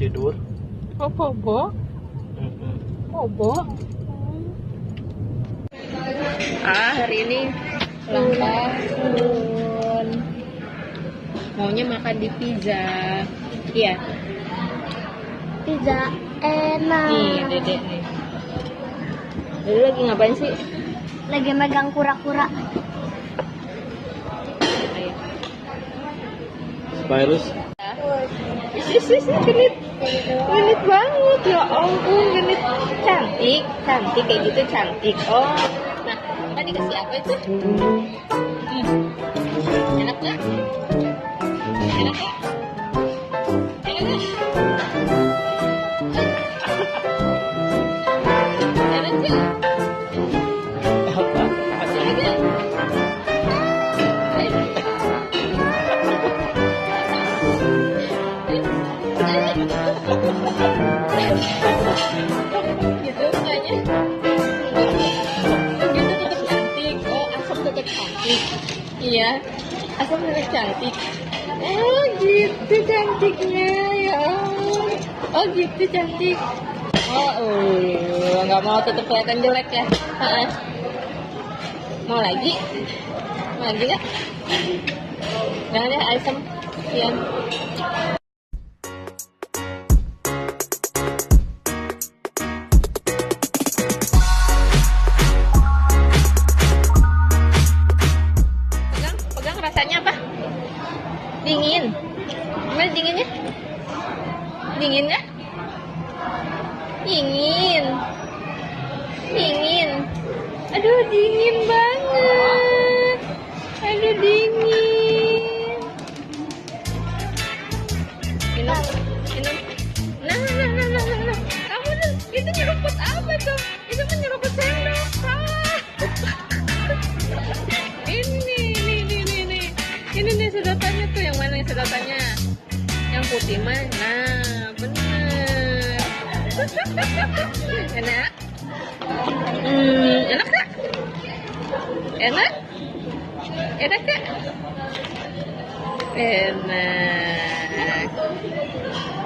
tidur. Oh, bobo. Bobo. Hari ini ulang tahun. Maunya makan di pizza. Iya. Pizza enak. Nih, Dedek nih. Dede lagi ngapain sih? Lagi megang kura-kura. Ayo. Virus. Genit. Genit banget. Ya ampun, genit. Cantik kayak gitu cantik. Oh. Nah, tadi kasih apa itu? Enak gak? Enak gak? Enak gak? Enak gak? Apa? Enak gak? Gitu mukanya. Gitu tetap cantik. Oh, asam tetap cantik. Iya, asam tetap cantik. Oh, gitu cantiknya ya. Oh, gitu cantik. Nggak mau tetap kelihatan jelek ya. Mau lagi? Mau lagi nggak? Jangan ya, asam. Iya. Pegang rasanya apa? Dingin. Gimana dinginnya? Dingin nggak? Dingin. Aduh, dingin banget. Aduh, dingin. Minum. Nah. Kamu tuh, itu nyeruput apa tuh? Itu mah nyeruput sendok. Ini nih sedotannya tuh, yang mana yang sedotannya? Yang putih mana? Bener. Enak? Enak gak? Enak? Enak gak? Enak.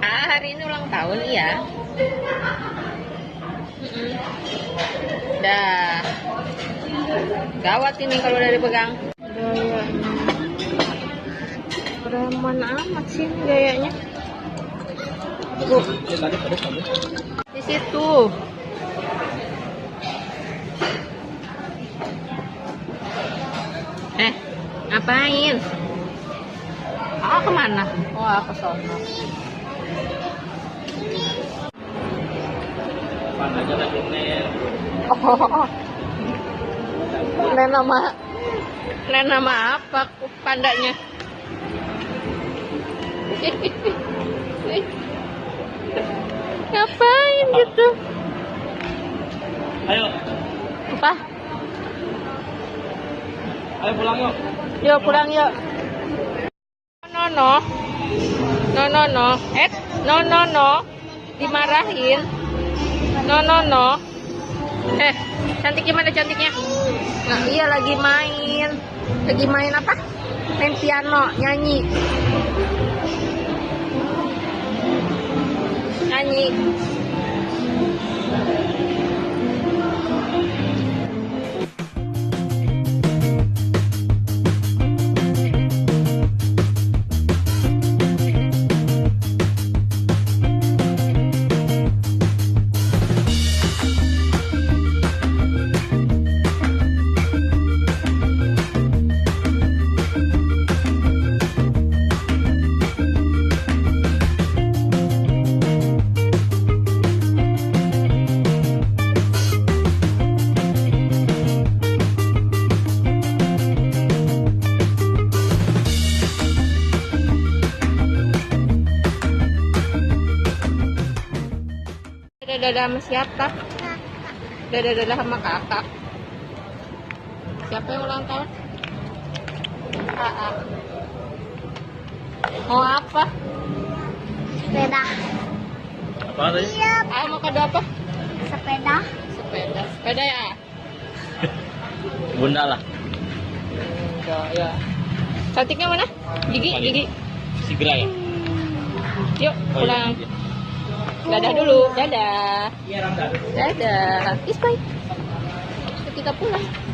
Hari ini ulang tahun ya. Dah. Gawat ini kalau udah dipegang. Gayanya. Preman amat sih gayanya. Di situ. Ngapain? Kemana? Oh, ke sono. Aja lagi nih. Oh. Nama apa pandanya? Ngapain gitu? Ayo. Apa? Ayo pulang yuk. Yuk pulang yuk. No. No. Dimarahin. No. Cantik gimana cantiknya? Nah, iya lagi main. Lagi main apa? Main piano, nyanyi. Dadah sama siapa? Dadah sama kakak. Siapa yang ulang tahun? Kakak. Mau apa? Sepeda. Apa tadi? Mau kado apa? Sepeda. Sepeda ya? Bunda lah. Enggak ya. Cantiknya mana? Gigi. Segera ya. Yuk pulang. Iya. Dadah dulu. Dadah. Iya, Ramdan. Dadah. Is bye. Kita pulang.